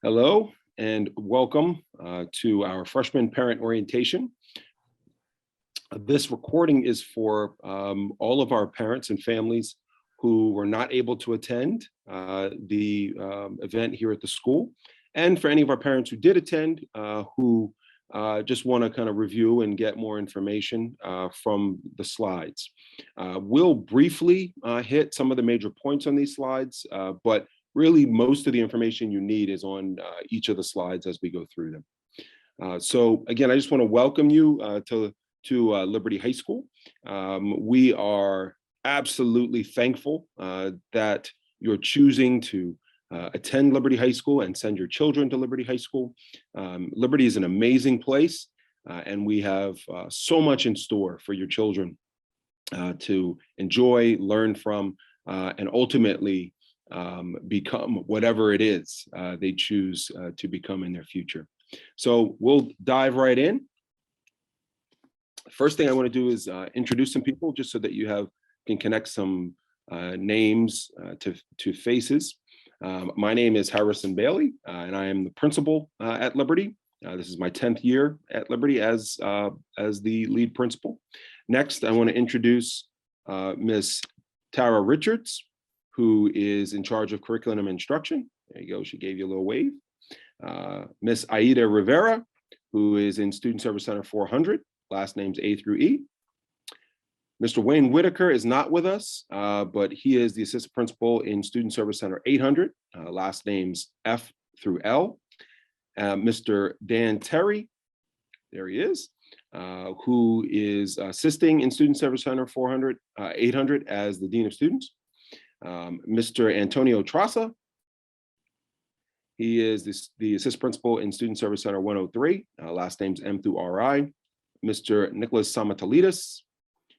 Hello and welcome to our freshman parent orientation. This recording is for all of our parents and families who were not able to attend the event here at the school, and for any of our parents who did attend who just want to kind of review and get more information from the slides. We'll briefly hit some of the major points on these slides, but really most of the information you need is on each of the slides as we go through them. So again, I just want to welcome you to Liberty High School. We are absolutely thankful that you're choosing to attend Liberty High School and send your children to Liberty High School. Liberty is an amazing place, and we have so much in store for your children to enjoy, learn from, and ultimately become whatever it is they choose to become in their future. So we'll dive right in. First thing I want to do is introduce some people just so that you can connect some names to faces. My name is Harrison Bailey, and I am the principal at Liberty. This is my 10th year at Liberty as the lead principal. Next, I want to introduce Ms. Tara Richards, who is in charge of curriculum and instruction. There you go, she gave you a little wave. Ms. Aida Rivera, who is in Student Service Center 400, last name's A through E. Mr. Wayne Whitaker is not with us, but he is the assistant principal in Student Service Center 800, last names F through L. Mr. Dan Terry, there he is, who is assisting in Student Service Center 800 as the Dean of Students. Mr. Antonio Trasa, he is the assistant principal in Student Service Center 103, last names M through RI. Mr. Nicholas Samatalides,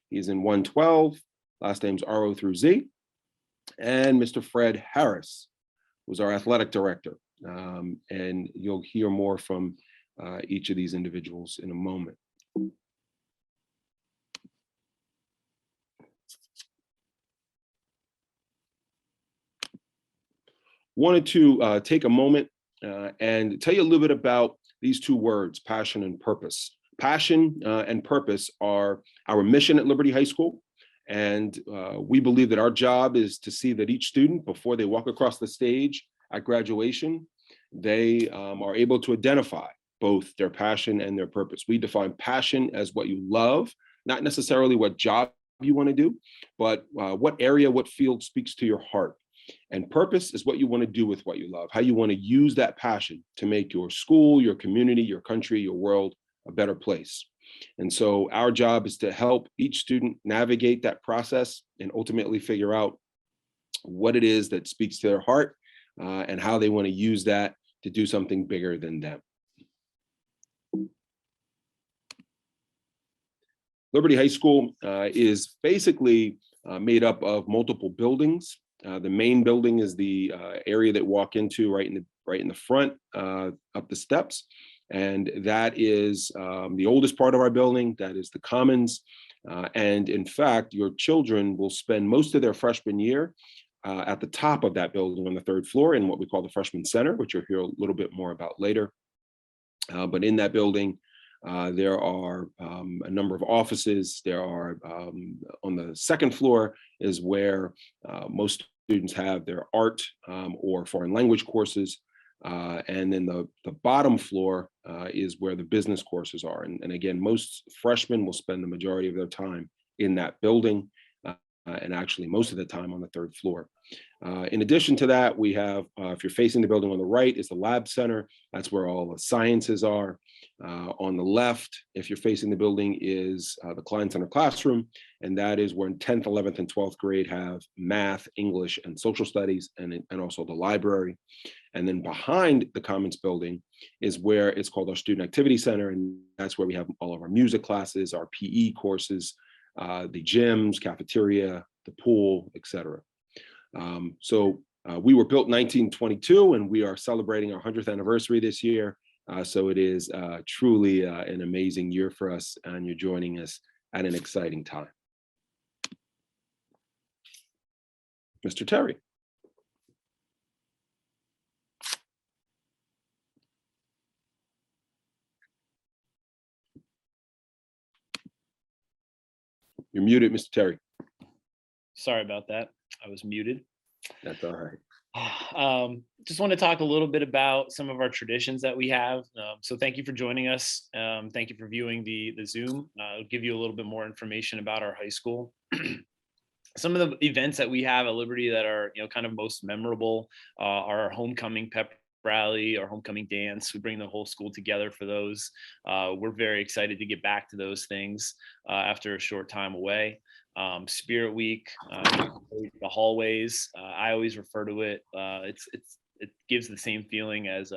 he's in 112, last names RO through Z. And Mr. Fred Harris, who's our athletic director. And you'll hear more from each of these individuals in a moment. Wanted to take a moment and tell you a little bit about these two words, passion and purpose. Passion and purpose are our mission at Liberty High School. And we believe that our job is to see that each student, before they walk across the stage at graduation, they are able to identify both their passion and their purpose. We define passion as what you love, not necessarily what job you want to do, but what area, what field speaks to your heart. And purpose is what you want to do with what you love, how you want to use that passion to make your school, your community, your country, your world a better place. And so our job is to help each student navigate that process and ultimately figure out what it is that speaks to their heart and how they want to use that to do something bigger than them. Liberty High School is basically made up of multiple buildings. The main building is the area that walk into right in the front up the steps. And that is the oldest part of our building. That is the Commons. And in fact, your children will spend most of their freshman year at the top of that building on the 3rd floor in what we call the Freshman Center, which you'll hear a little bit more about later. But in that building, there are a number of offices. There are, on the 2nd floor is where most students have their art or foreign language courses. And then the bottom floor is where the business courses are. And again, most freshmen will spend the majority of their time in that building, and actually most of the time on the 3rd floor. In addition to that, we have, if you're facing the building on the right, is the lab center. That's where all the sciences are. On the left, if you're facing the building, is the Klein Center classroom, and that is where 10th, 11th, and 12th grade have math, English, and social studies, and also the library. And then behind the Commons building is where it's called our Student Activity Center, and that's where we have all of our music classes, our PE courses, the gyms, cafeteria, the pool, etc. So we were built in 1922, and we are celebrating our 100th anniversary this year. So it is truly an amazing year for us, and you're joining us at an exciting time. Mr. Terry. You're muted, Mr. Terry. Sorry about that. I was muted. That's all right. Just want to talk a little bit about some of our traditions that we have. So thank you for joining us. Thank you for viewing the Zoom. I'll give you a little bit more information about our high school. Some of the events that we have at Liberty that are, kind of most memorable are our homecoming pep rally, our homecoming dance. We bring the whole school together for those. We're very excited to get back to those things after a short time away. Spirit Week, the hallways. I always refer to it. It gives the same feeling as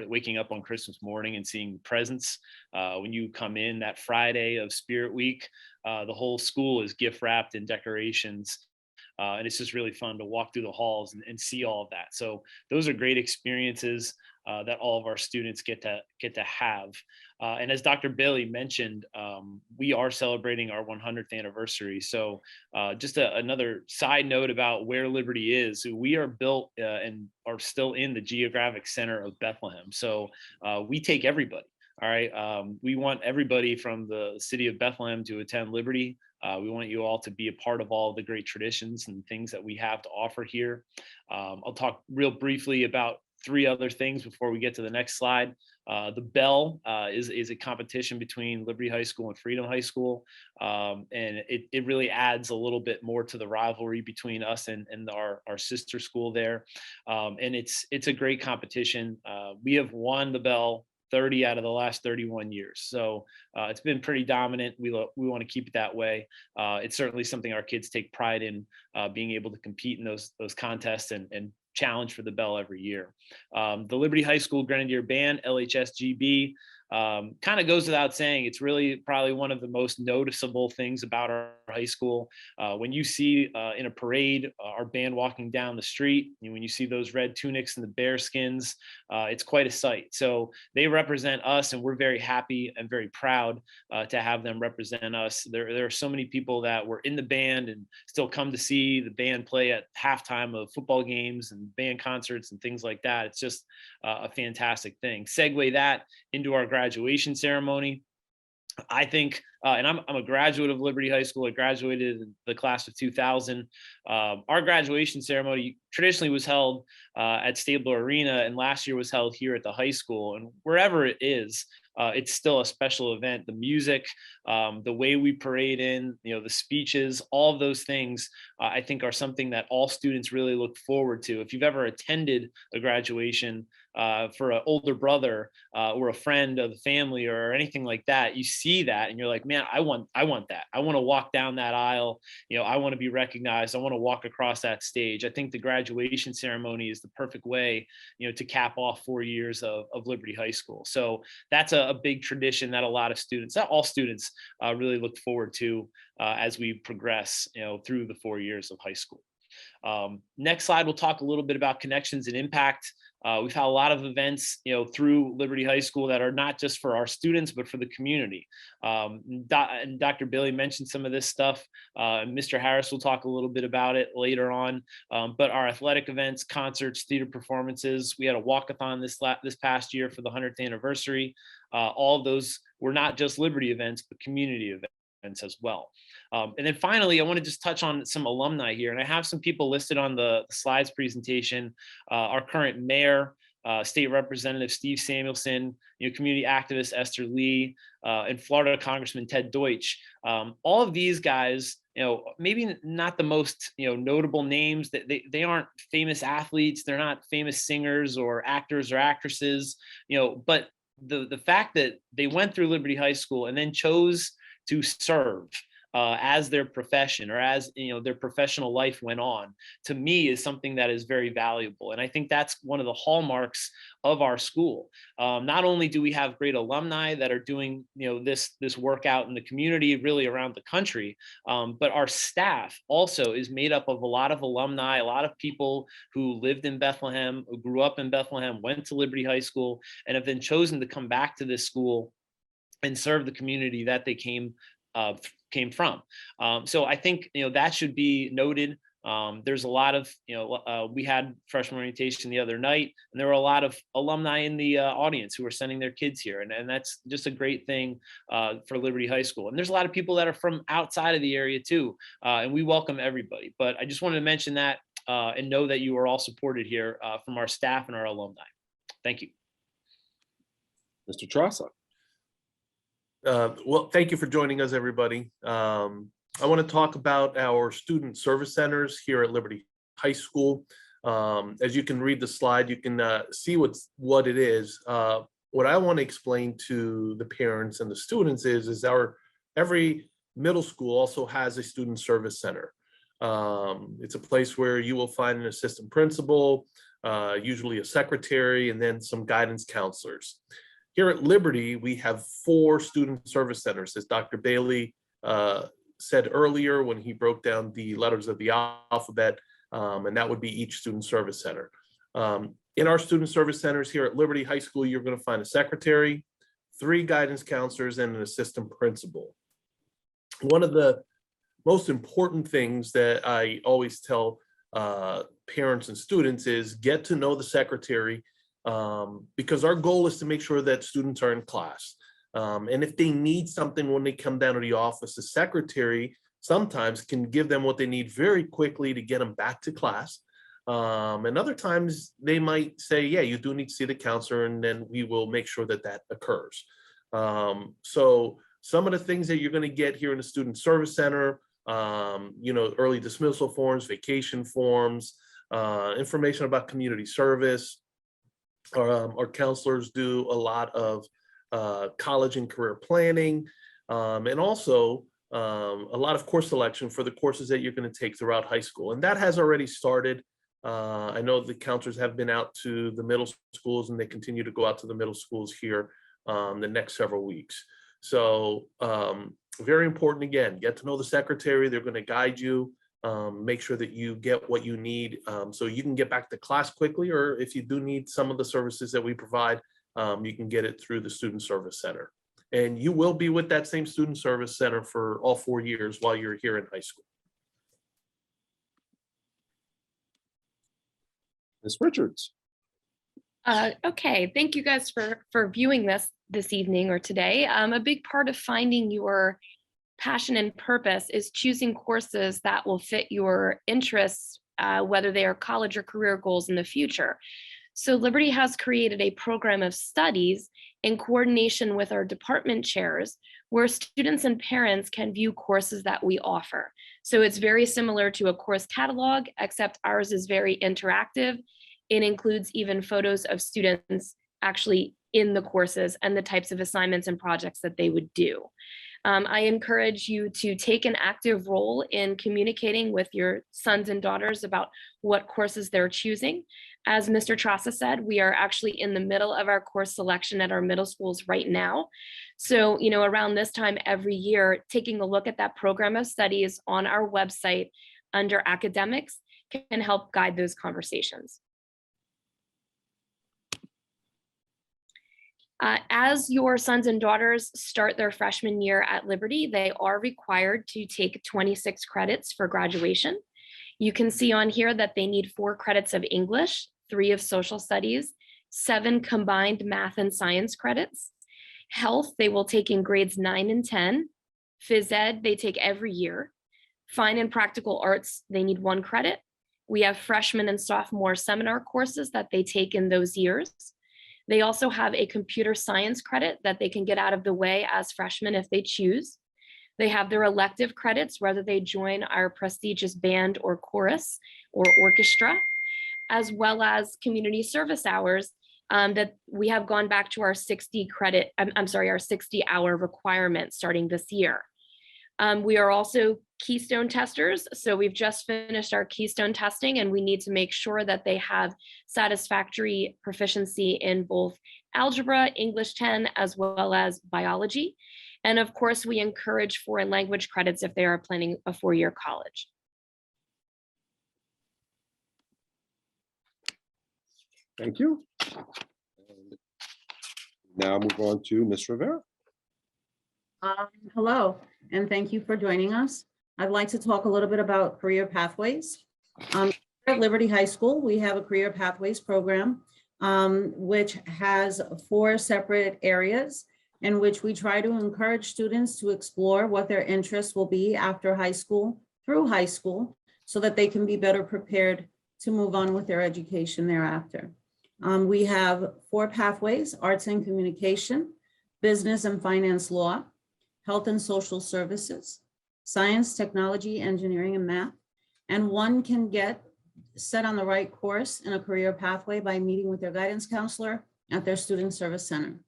waking up on Christmas morning and seeing presents. When you come in that Friday of Spirit Week, the whole school is gift wrapped in decorations. And it's just really fun to walk through the halls and see all of that. So those are great experiences that all of our students get to have. And as Dr. Bailey mentioned, we are celebrating our 100th anniversary. So just another side note about where Liberty is, we are built and are still in the geographic center of Bethlehem. So we take everybody. All right. We want everybody from the city of Bethlehem to attend Liberty. We want you all to be a part of all the great traditions and things that we have to offer here. I'll talk real briefly about 3 other things before we get to the next slide. The Bell is a competition between Liberty High School and Freedom High School. And it really adds a little bit more to the rivalry between us and our sister school there. And it's a great competition. We have won the Bell 30 out of the last 31 years. So it's been pretty dominant. We want to keep it that way. It's certainly something our kids take pride in, being able to compete in those contests and challenge for the Bell every year. The Liberty High School Grenadier Band, LHS GB, kind of goes without saying, it's really probably one of the most noticeable things about our high school. When you see in a parade our band walking down the street, when you see those red tunics and the bear skins, it's quite a sight. So they represent us, and we're very happy and very proud to have them represent us. There are so many people that were in the band and still come to see the band play at halftime of football games and band concerts and things like that. It's just a fantastic thing. Segue that into our graduation ceremony. I think, and I'm a graduate of Liberty High School. I graduated in the class of 2000. Our graduation ceremony traditionally was held at Stabler Arena, and last year was held here at the high school. And wherever it is, it's still a special event. The music, the way we parade in, the speeches, all of those things, I think are something that all students really look forward to. If you've ever attended a graduation for an older brother or a friend of the family or anything like that, you see that and you're like, man, I want that. I want to walk down that aisle. I want to be recognized. I want to walk across that stage. I think the graduation ceremony is the perfect way, to cap off 4 years of Liberty High School. So that's a big tradition that a lot of students, not all students, really look forward to as we progress, through the 4 years of high school. Next slide, we'll talk a little bit about connections and impact. We've had a lot of events, through Liberty High School that are not just for our students, but for the community. And Dr. Billy mentioned some of this stuff. Mr. Harris will talk a little bit about it later on. But our athletic events, concerts, theater performances, we had a walkathon this past year for the 100th anniversary. All of those were not just Liberty events, but community events as well. And then finally, I want to just touch on some alumni here. And I have some people listed on the slides presentation. Our current mayor, State Representative Steve Samuelson, community activist Esther Lee, and Florida Congressman Ted Deutsch. All of these guys, maybe not the most, notable names. That they aren't famous athletes. They're not famous singers or actors or actresses, but the fact that they went through Liberty High School and then chose to serve as their profession or as their professional life went on, to me is something that is very valuable. And I think that's one of the hallmarks of our school. Not only do we have great alumni that are doing this work out in the community, really around the country, but our staff also is made up of a lot of alumni, a lot of people who lived in Bethlehem, who grew up in Bethlehem, went to Liberty High School, and have been chosen to come back to this school and serve the community that they came from. So I think that should be noted. There's a lot of, we had freshman orientation the other night, and there were a lot of alumni in the audience who are sending their kids here. And that's just a great thing for Liberty High School. And there's a lot of people that are from outside of the area too. And we welcome everybody. But I just wanted to mention that and know that you are all supported here from our staff and our alumni. Thank you. Mr. Trasa. Well, thank you for joining us, everybody. I want to talk about our student service centers here at Liberty High School. As you can read the slide, you can see what it is. What I want to explain to the parents and the students is every middle school also has a student service center. It's a place where you will find an assistant principal, usually a secretary, and then some guidance counselors. Here at Liberty, we have 4 student service centers, as Dr. Bailey said earlier when he broke down the letters of the alphabet, and that would be each student service center. In our student service centers here at Liberty High School, you're going to find a secretary, 3 guidance counselors, and an assistant principal. One of the most important things that I always tell parents and students is get to know the secretary, because our goal is to make sure that students are in class. And if they need something when they come down to the office, the secretary sometimes can give them what they need very quickly to get them back to class. And other times they might say, yeah, you do need to see the counselor, and then we will make sure that that occurs. So some of the things that you're going to get here in the Student Service Center, early dismissal forms, vacation forms, information about community service. Our counselors do a lot of college and career planning, and also a lot of course selection for the courses that you're going to take throughout high school. And that has already started. I know the counselors have been out to the middle schools, and they continue to go out to the middle schools here the next several weeks. So very important, again, get to know the secretary. They're going to guide you, make sure that you get what you need so you can get back to class quickly, or if you do need some of the services that we provide, you can get it through the Student Service Center. And you will be with that same Student Service Center for all 4 years while you're here in high school. Ms. Richards. Okay, thank you guys for viewing this evening or today. A big part of finding your passion and purpose is choosing courses that will fit your interests, whether they are college or career goals in the future. So Liberty has created a program of studies in coordination with our department chairs, where students and parents can view courses that we offer. So it's very similar to a course catalog, except ours is very interactive. It includes even photos of students actually in the courses and the types of assignments and projects that they would do. I encourage you to take an active role in communicating with your sons and daughters about what courses they're choosing. As Mr. Trasa said, we are actually in the middle of our course selection at our middle schools right now. So, around this time every year, taking a look at that program of studies on our website under academics can help guide those conversations. As your sons and daughters start their freshman year at Liberty, they are required to take 26 credits for graduation. You can see on here that they need 4 credits of English, 3 of social studies, 7 combined math and science credits. Health, they will take in grades 9 and 10. Phys ed, they take every year. Fine and practical arts, they need 1 credit. We have freshman and sophomore seminar courses that they take in those years. They also have a computer science credit that they can get out of the way as freshmen if they choose. They have their elective credits, whether they join our prestigious band or chorus or orchestra, as well as community service hours that we have gone back to our 60-hour requirement starting this year. We are also Keystone testers. So we've just finished our Keystone testing, and we need to make sure that they have satisfactory proficiency in both algebra, English 10, as well as biology. And of course, we encourage foreign language credits if they are planning a 4-year college. Thank you. And now move on to Ms. Rivera. Hello, and thank you for joining us. I'd like to talk a little bit about career pathways. At Liberty High School, we have a career pathways program, which has 4 separate areas in which we try to encourage students to explore what their interests will be after high school through high school, so that they can be better prepared to move on with their education thereafter. We have 4 pathways: arts and communication, business and finance law, health and social services, science, technology, engineering, and math. And one can get set on the right course in a career pathway by meeting with their guidance counselor at their student service center.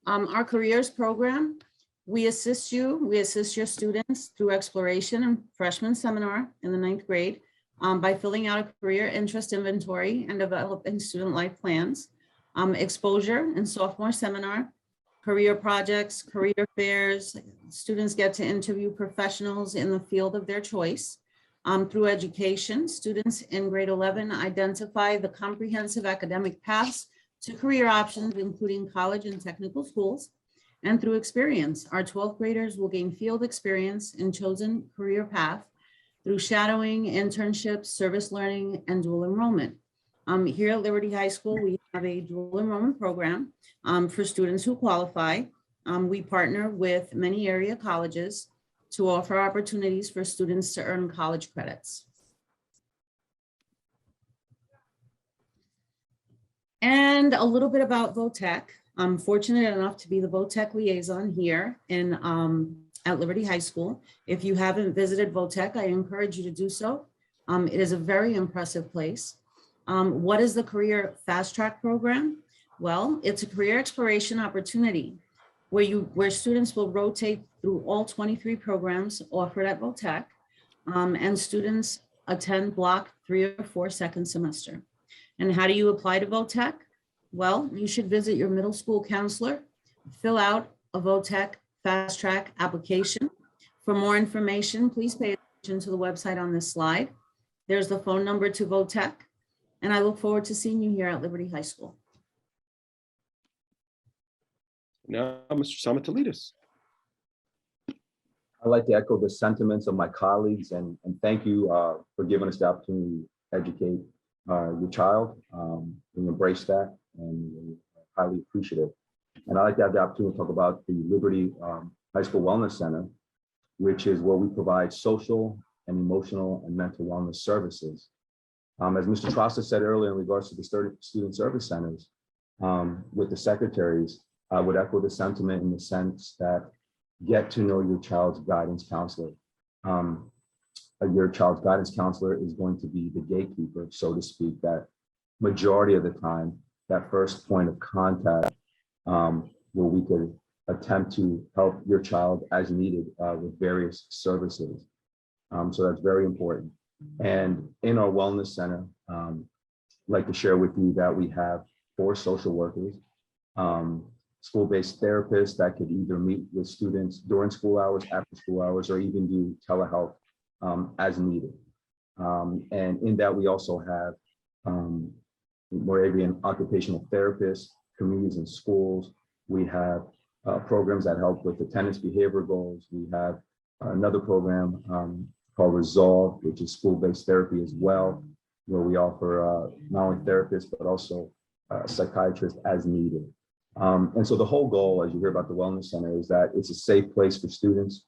Our careers program, we assist your students through exploration and freshman seminar in the 9th grade by filling out a career interest inventory and developing student life plans, exposure and sophomore seminar, career projects, career fairs. Students get to interview professionals in the field of their choice. Through education, students in grade 11 identify the comprehensive academic paths to career options, including college and technical schools. And through experience, our 12th graders will gain field experience in chosen career path through shadowing, internships, service learning, and dual enrollment. Here at Liberty High School, we have a dual enrollment program for students who qualify. We partner with many area colleges to offer opportunities for students to earn college credits. And a little bit about VOTEC. I'm fortunate enough to be the VOTEC liaison here at Liberty High School. If you haven't visited VOTEC, I encourage you to do so. It is a very impressive place. What is the Career Fast Track program? Well, it's a career exploration opportunity where students will rotate through all 23 programs offered at VOTEC, and students attend block 3 or 4 second semester. And how do you apply to VOTEC? Well, you should visit your middle school counselor, fill out a VOTEC Fast Track application. For more information, please pay attention to the website on this slide. There's the phone number to VOTEC, and I look forward to seeing you here at Liberty High School. Now, Mr. Samatolidis. I'd like to echo the sentiments of my colleagues and thank you for giving us the opportunity to educate your child. We embrace that and we're highly appreciative. And I'd like to have the opportunity to talk about the Liberty High School Wellness Center, which is where we provide social and emotional and mental wellness services. As Mr. Trassa said earlier in regards to the student service centers, with the secretaries, I would echo the sentiment in the sense that get to know your child's guidance counselor. Your child's guidance counselor is going to be the gatekeeper, so to speak, that majority of the time, that first point of contact where we could attempt to help your child as needed with various services. So that's very important. And in our wellness center, I'd like to share with you that we have 4 social workers, school-based therapists that could either meet with students during school hours, after school hours, or even do telehealth as needed. And in that, we also have Moravian occupational therapists, communities and schools. We have programs that help with attendance behavior goals. We have another program called Resolve, which is school-based therapy as well, where we offer not only therapists, but also psychiatrists as needed. And so the whole goal, as you hear about the Wellness Center, is that it's a safe place for students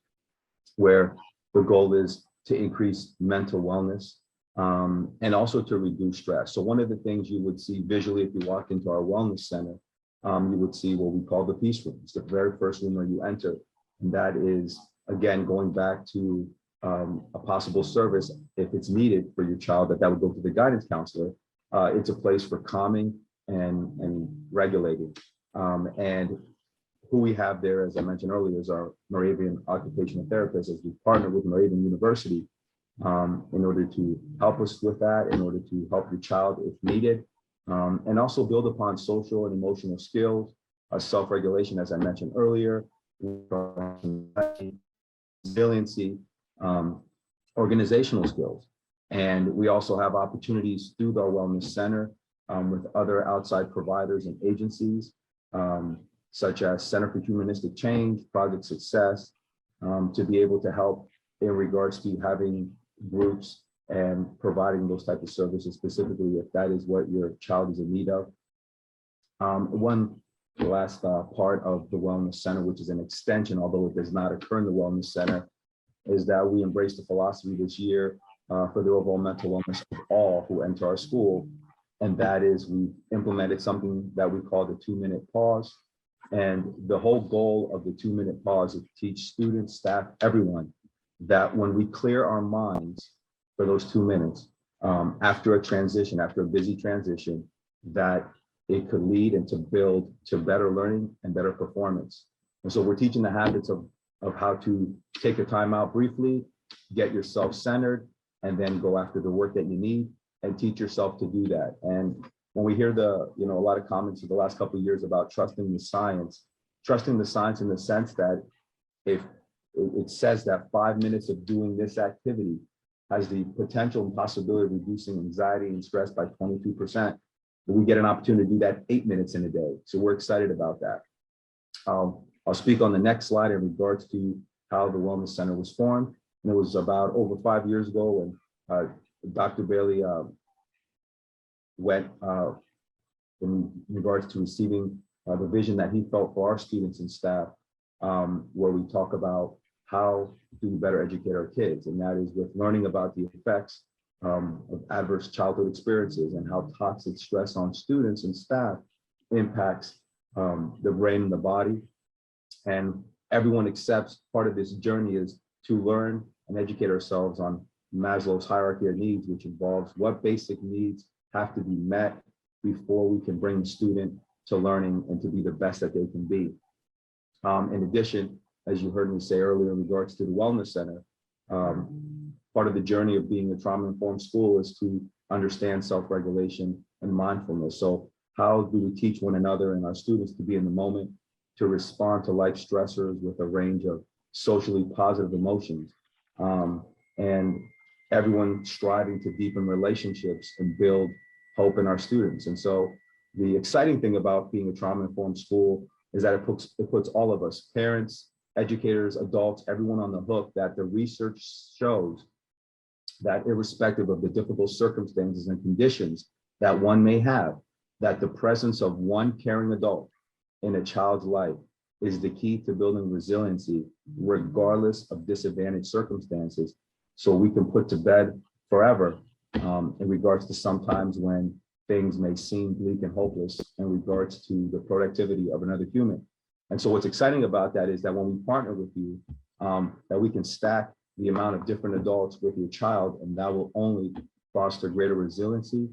where the goal is to increase mental wellness and also to reduce stress. So one of the things you would see visually if you walk into our Wellness Center, you would see what we call the peace room. It's the very first room where you enter. And that is, again, going back to a possible service, if it's needed for your child, that would go to the guidance counselor. It's a place for calming and regulating. And who we have there, as I mentioned earlier, is our Moravian occupational therapist, as we partner with Moravian University in order to help us with that, in order to help your child if needed, and also build upon social and emotional skills, self-regulation, as I mentioned earlier, resiliency, organizational skills. And we also have opportunities through our Wellness Center with other outside providers and agencies, such as Center for Humanistic Change, Project Success, to be able to help in regards to having groups and providing those types of services, specifically if that is what your child is in need of. One last part of the Wellness Center, which is an extension, although it does not occur in the Wellness Center, is that we embrace the philosophy this year for the overall mental wellness of all who enter our school. And that is, we implemented something that we call the 2-minute pause. And the whole goal of the 2-minute pause is to teach students, staff, everyone, that when we clear our minds for those 2 minutes, after a transition, after a busy transition, that it could lead and to build to better learning and better performance. And so we're teaching the habits of how to take a time out briefly, get yourself centered, and then go after the work that you need and teach yourself to do that. And when we hear a lot of comments in the last couple of years about trusting the science in the sense that if it says that 5 minutes of doing this activity has the potential and possibility of reducing anxiety and stress by 22%, we get an opportunity to do that 8 minutes in a day. So we're excited about that. I'll speak on the next slide in regards to how the Wellness Center was formed. And it was about over 5 years ago when Dr. Bailey went in regards to receiving the vision that he felt for our students and staff, where we talk about how do we better educate our kids, and that is with learning about the effects of adverse childhood experiences and how toxic stress on students and staff impacts the brain and the body. And everyone accepts part of this journey is to learn and educate ourselves on Maslow's hierarchy of needs, which involves what basic needs have to be met before we can bring the student to learning and to be the best that they can be. In addition, as you heard me say earlier in regards to the Wellness Center, part of the journey of being a trauma-informed school is to understand self-regulation and mindfulness. So how do we teach one another and our students to be in the moment, to respond to life stressors with a range of socially positive emotions, and everyone striving to deepen relationships and build hope in our students. And so the exciting thing about being a trauma-informed school is that it puts all of us, parents, educators, adults, everyone on the hook, that the research shows that irrespective of the difficult circumstances and conditions that one may have, that the presence of one caring adult in a child's life is the key to building resiliency, regardless of disadvantaged circumstances, so we can put to bed forever in regards to sometimes when things may seem bleak and hopeless in regards to the productivity of another human. And so what's exciting about that is that when we partner with you, that we can stack the amount of different adults with your child, and that will only foster greater resiliency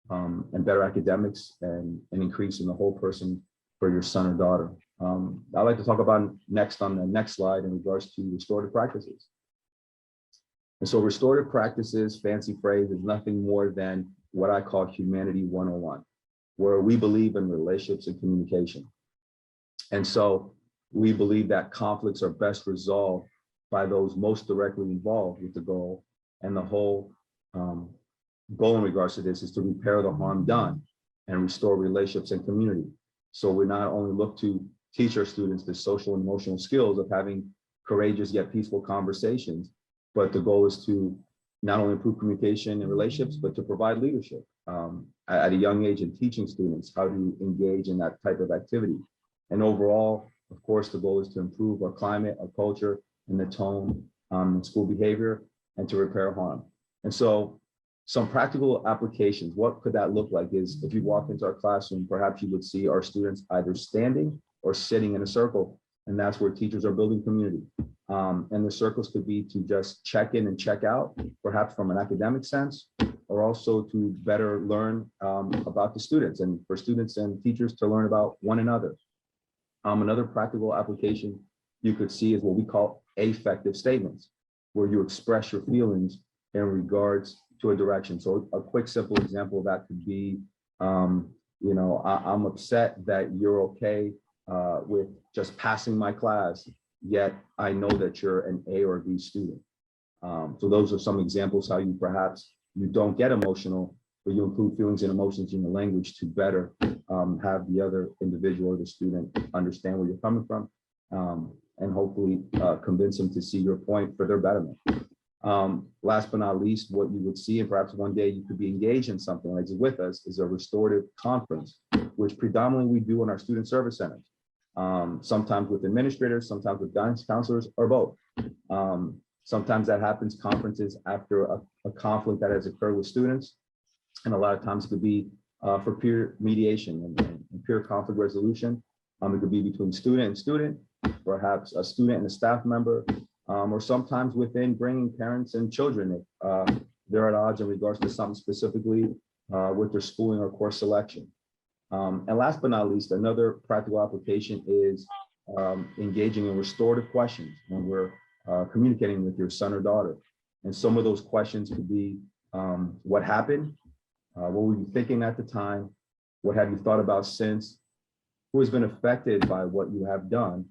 and better academics and an increase in the whole person for your son or daughter. I'd like to talk about next on the next slide in regards to restorative practices. And so restorative practices, fancy phrase, is nothing more than what I call Humanity 101, where we believe in relationships and communication. And so we believe that conflicts are best resolved by those most directly involved with the goal. And the whole goal in regards to this is to repair the harm done and restore relationships and community. So we not only look to teach our students the social and emotional skills of having courageous yet peaceful conversations, but the goal is to not only improve communication and relationships, but to provide leadership at a young age and teaching students how to engage in that type of activity. And overall, of course, the goal is to improve our climate, our culture, and the tone in school behavior, and to repair harm. And so some practical applications, what could that look like is if you walk into our classroom, perhaps you would see our students either standing or sitting in a circle, and that's where teachers are building community. And the circles could be to just check in and check out, perhaps from an academic sense, or also to better learn about the students, and for students and teachers to learn about one another. Another practical application you could see is what we call affective statements, where you express your feelings in regards to a direction. So a quick, simple example of that could be, I'm upset that you're okay with just passing my class, yet I know that you're an A or B student. So those are some examples how you perhaps you don't get emotional, but you include feelings and emotions in the language to better have the other individual or the student understand where you're coming from. and hopefully convince them to see your point for their betterment. Last but not least, what you would see, and perhaps one day you could be engaged in something like this with us, is a restorative conference, which predominantly we do in our student service centers. Sometimes with administrators, sometimes with guidance counselors, or both. Sometimes that happens conferences after a conflict that has occurred with students. And a lot of times it could be for peer mediation and peer conflict resolution. It could be between student and student, perhaps a student and a staff member, or sometimes within bringing parents and children if they're at odds in regards to something specifically with their schooling or course selection. And last but not least, another practical application is engaging in restorative questions when we're communicating with your son or daughter. And some of those questions could be, what happened? What were you thinking at the time? What have you thought about since? Who has been affected by what you have done?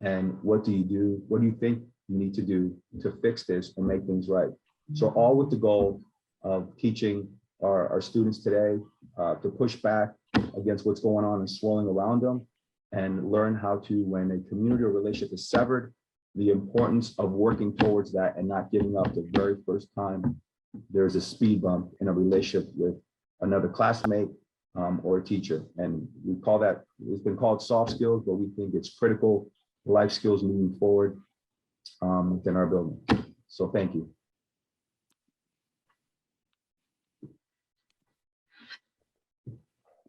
And what do you do? What do you think you need to do to fix this and make things right? So all with the goal of teaching our students today to push back against what's going on and swirling around them, and learn how to, when a community or relationship is severed, the importance of working towards that and not giving up the very first time there's a speed bump in a relationship with another classmate or a teacher. And we call that, it's been called soft skills, but we think it's critical life skills moving forward within our building. So thank you.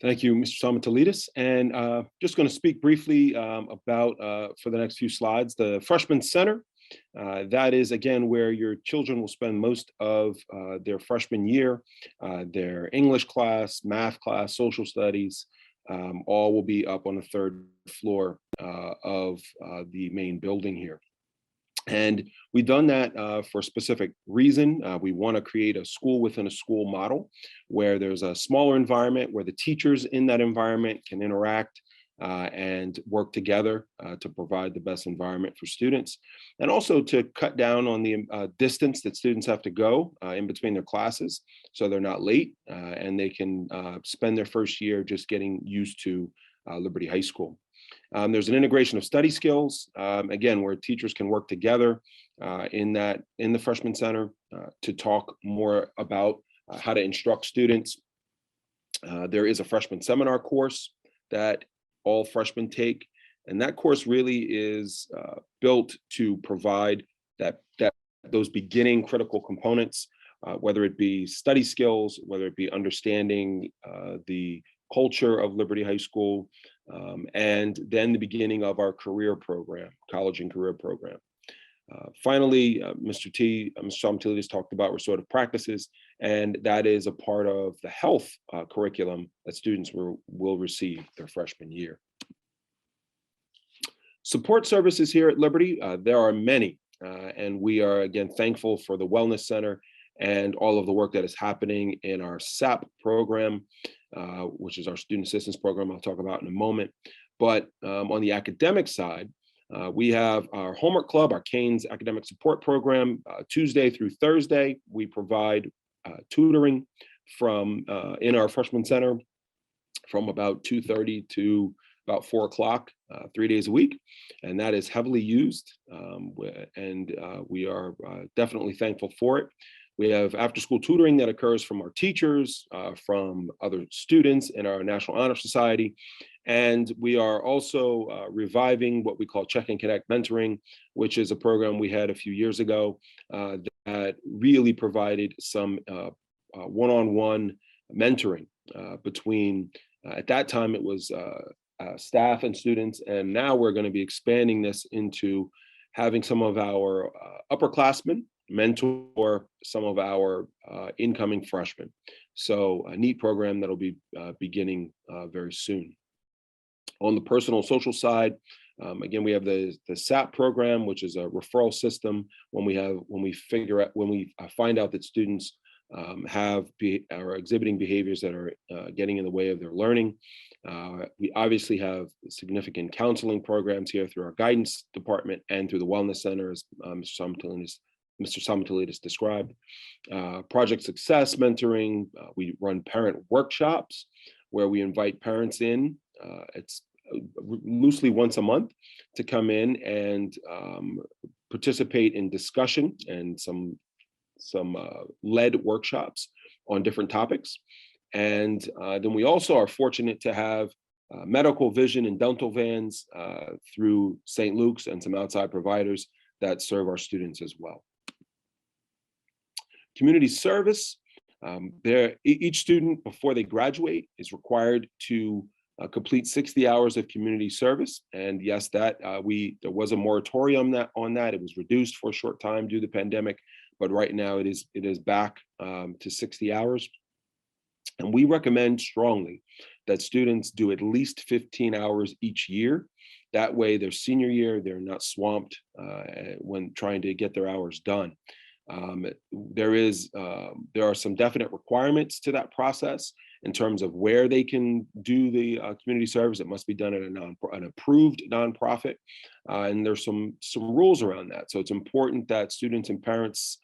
Thank you, Mr. Samatolidis. And just going to speak briefly about, for the next few slides, the Freshman Center. That is, again, where your children will spend most of their freshman year. Their English class, math class, social studies, all will be up on the third floor of the main building here. And we've done that for a specific reason. We want to create a school within a school model where there's a smaller environment where the teachers in that environment can interact and work together to provide the best environment for students, and also to cut down on the distance that students have to go in between their classes so they're not late and they can spend their first year just getting used to Liberty High School. There's an integration of study skills, again, where teachers can work together in the Freshman Center to talk more about how to instruct students. There is a freshman seminar course that all freshmen take, and that course really is built to provide those beginning critical components, whether it be study skills, whether it be understanding the culture of Liberty High School, and then the beginning of our career program, college and career program. Finally, Mr. Samatolidis talked about restorative practices, and that is a part of the health curriculum that students will receive their freshman year. Support services here at Liberty, there are many, and we are again thankful for the Wellness Center and all of the work that is happening in our SAP program, which is our student assistance program I'll talk about in a moment. But on the academic side, we have our homework club, our Canes academic support program. Tuesday through Thursday, we provide tutoring from in our freshman center from about 2:30 to about 4 o'clock, 3 days a week. And that is heavily used. And we are definitely thankful for it. We have after-school tutoring that occurs from our teachers, from other students in our National Honor Society. And we are also reviving what we call Check and Connect Mentoring, which is a program we had a few years ago that really provided some one-on-one mentoring between, at that time it was staff and students, and now we're going to be expanding this into having some of our upperclassmen mentor some of our incoming freshmen. So a neat program that'll be beginning very soon. On the personal social side, again, we have the SAP program, which is a referral system when we find out that students are exhibiting behaviors that are getting in the way of their learning. We obviously have significant counseling programs here through our guidance department and through the Wellness Center, as Mr. Samatolidis described. Project success mentoring, we run parent workshops where we invite parents in. It's loosely once a month to come in and participate in discussion and some led workshops on different topics. And then we also are fortunate to have medical, vision, and dental vans through St. Luke's and some outside providers that serve our students as well. Community service. Each student before they graduate is required to complete 60 hours of community service. And yes, there was a moratorium on that. It was reduced for a short time due to the pandemic, but right now it is back to 60 hours. And we recommend strongly that students do at least 15 hours each year. That way, their senior year, they're not swamped when trying to get their hours done. There are some definite requirements to that process in terms of where they can do the community service. It must be done at an approved nonprofit, and there's some rules around that. So it's important that students and parents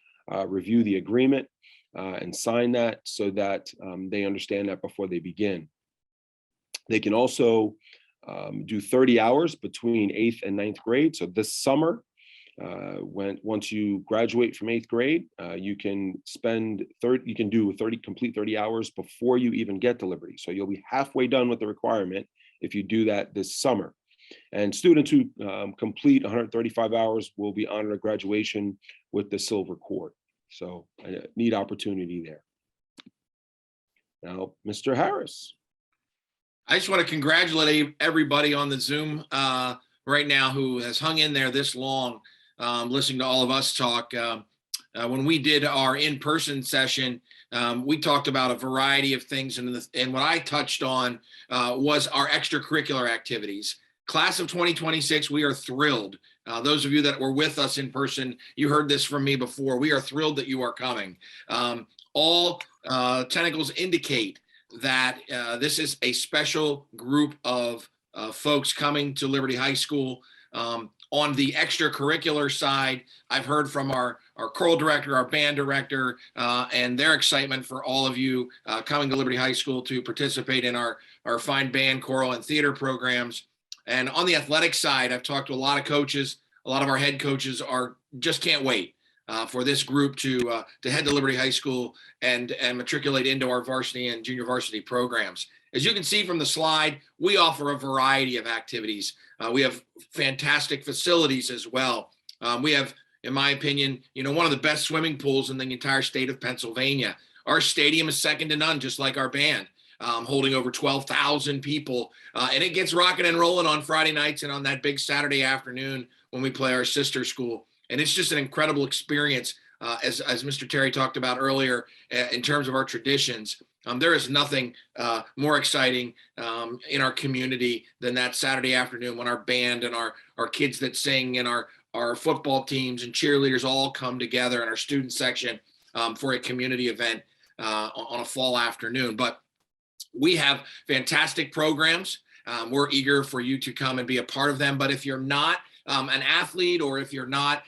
review the agreement and sign that so that they understand that before they begin. They can also do 30 hours between 8th and 9th grade. So this summer, once you graduate from 8th grade, you can complete 30 hours before you even get to Liberty. So you'll be halfway done with the requirement if you do that this summer. And students who complete 135 hours will be honored at graduation with the silver cord. So a neat opportunity there. Now, Mr. Harris. I just want to congratulate everybody on the Zoom right now who has hung in there this long, listening to all of us talk. When we did our in-person session, we talked about a variety of things, and what I touched on was our extracurricular activities. Class of 2026, we are thrilled. Those of you that were with us in person, you heard this from me before. We are thrilled that you are coming. All tentacles indicate that this is a special group of folks coming to Liberty High School. On the extracurricular side, I've heard from our choral director, our band director, and their excitement for all of you coming to Liberty High School to participate in our fine band, choral, and theater programs. And on the athletic side, I've talked to a lot of coaches. A lot of our head coaches just can't wait for this group to head to Liberty High School and matriculate into our varsity and junior varsity programs. As you can see from the slide, we offer a variety of activities. We have fantastic facilities as well. We have, in my opinion, one of the best swimming pools in the entire state of Pennsylvania. Our stadium is second to none, just like our band, holding over 12,000 people. And it gets rocking and rolling on Friday nights and on that big Saturday afternoon when we play our sister school. And it's just an incredible experience, as Mr. Terry talked about earlier, in terms of our traditions. There is nothing more exciting in our community than that Saturday afternoon when our band and our kids that sing and our football teams and cheerleaders all come together in our student section for a community event on a fall afternoon. But we have fantastic programs. We're eager for you to come and be a part of them. But if you're not an athlete, or if you're not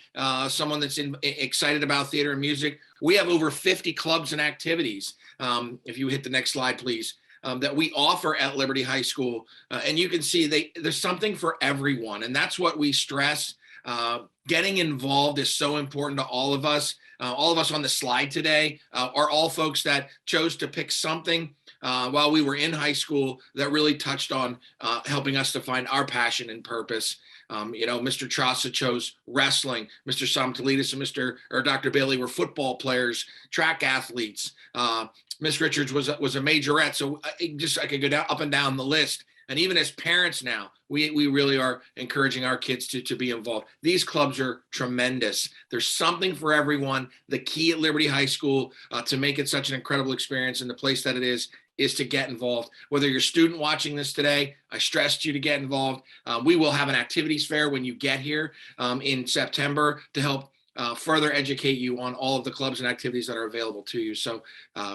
someone that's excited about theater and music, we have over 50 clubs and activities. If you hit the next slide, please, that we offer at Liberty High School. And you can see there's something for everyone. And that's what we stress. Getting involved is so important to all of us. All of us on the slide today are all folks that chose to pick something while we were in high school that really touched on helping us to find our passion and purpose. Mr. Trasa chose wrestling. Mr. Samtalides and Dr. Bailey were football players, track athletes. Miss Richards was a majorette. So I could go up and down the list. And even as parents now, we really are encouraging our kids to be involved. These clubs are tremendous. There's something for everyone. The key at Liberty High School to make it such an incredible experience and the place that it is to get involved. Whether you're a student watching this today, I stressed you to get involved. We will have an activities fair when you get here in September to help further educate you on all of the clubs and activities that are available to you. So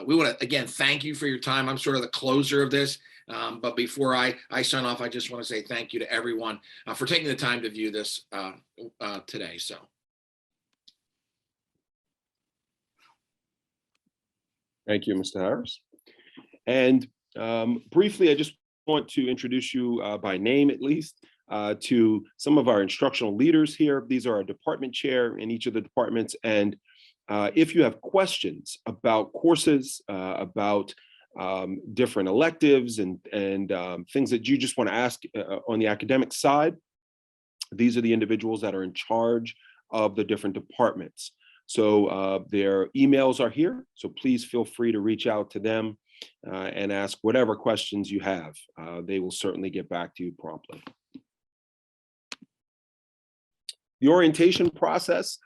we want to, again, thank you for your time. I'm sort of the closer of this. But before I sign off, I just want to say thank you to everyone for taking the time to view this today. So. Thank you, Mr. Harris. And briefly, I just want to introduce you by name, at least, to some of our instructional leaders here. These are our department chair in each of the departments. And if you have questions about courses, about different electives and things that you just want to ask on the academic side, these are the individuals that are in charge of the different departments. So their emails are here. So please feel free to reach out to them and ask whatever questions you have. They will certainly get back to you promptly. The orientation process,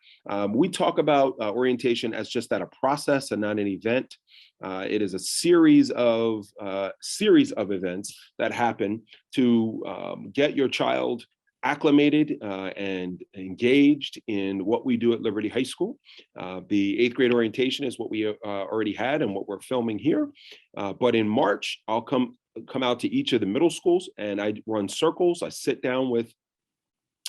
we talk about orientation as just that, a process and not an event. It is a series of events that happen to get your child acclimated and engaged in what we do at Liberty High School. The 8th grade orientation is what we already had and what we're filming here. But in March, I'll come out to each of the middle schools and I run circles. I sit down with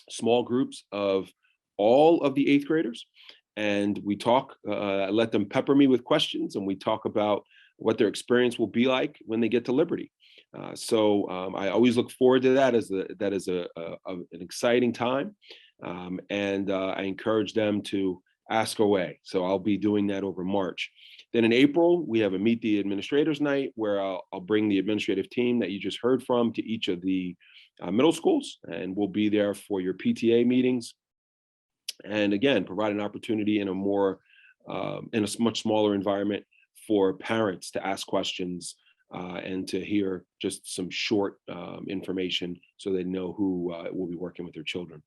small groups of all of the 8th graders and we talk, I let them pepper me with questions and we talk about what their experience will be like when they get to Liberty. So I always look forward to that as an exciting time. And I encourage them to ask away. So I'll be doing that over March. Then in April, we have a Meet the Administrators Night where I'll bring the administrative team that you just heard from to each of the middle schools, and we'll be there for your PTA meetings. And again, provide an opportunity in a much smaller environment for parents to ask questions and to hear just some short information so they know who will be working with their children.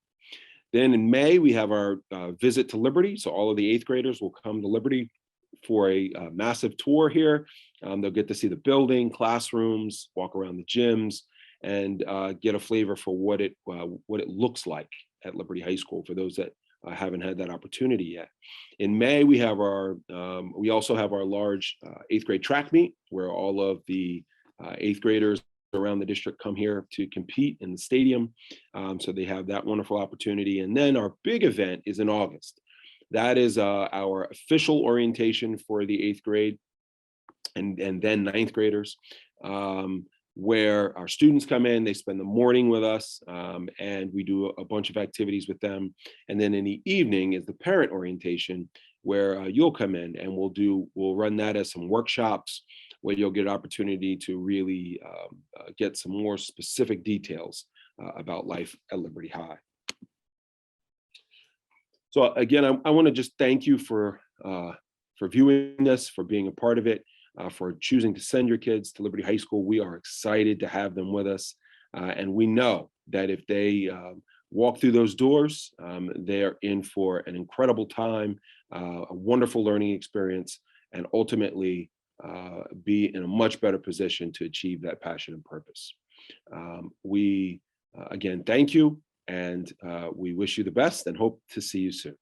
Then in May, we have our visit to Liberty. So all of the 8th graders will come to Liberty for a massive tour here. They'll get to see the building, classrooms, walk around the gyms, and get a flavor for what it looks like at Liberty High School for those that haven't had that opportunity yet. In May, we also have our large 8th grade track meet where all of the 8th graders around the district come here to compete in the stadium. So they have that wonderful opportunity. And then our big event is in August. That is our official orientation for the 8th grade and then 9th graders, where our students come in, they spend the morning with us, and we do a bunch of activities with them. And then in the evening is the parent orientation, where you'll come in and we'll run that as some workshops where you'll get an opportunity to really get some more specific details about life at Liberty High. So again, I want to just thank you for viewing this, for being a part of it. For choosing to send your kids to Liberty High School. We are excited to have them with us. And we know that if they walk through those doors, they're in for an incredible time, a wonderful learning experience, and ultimately be in a much better position to achieve that passion and purpose. We, again, thank you, and we wish you the best and hope to see you soon.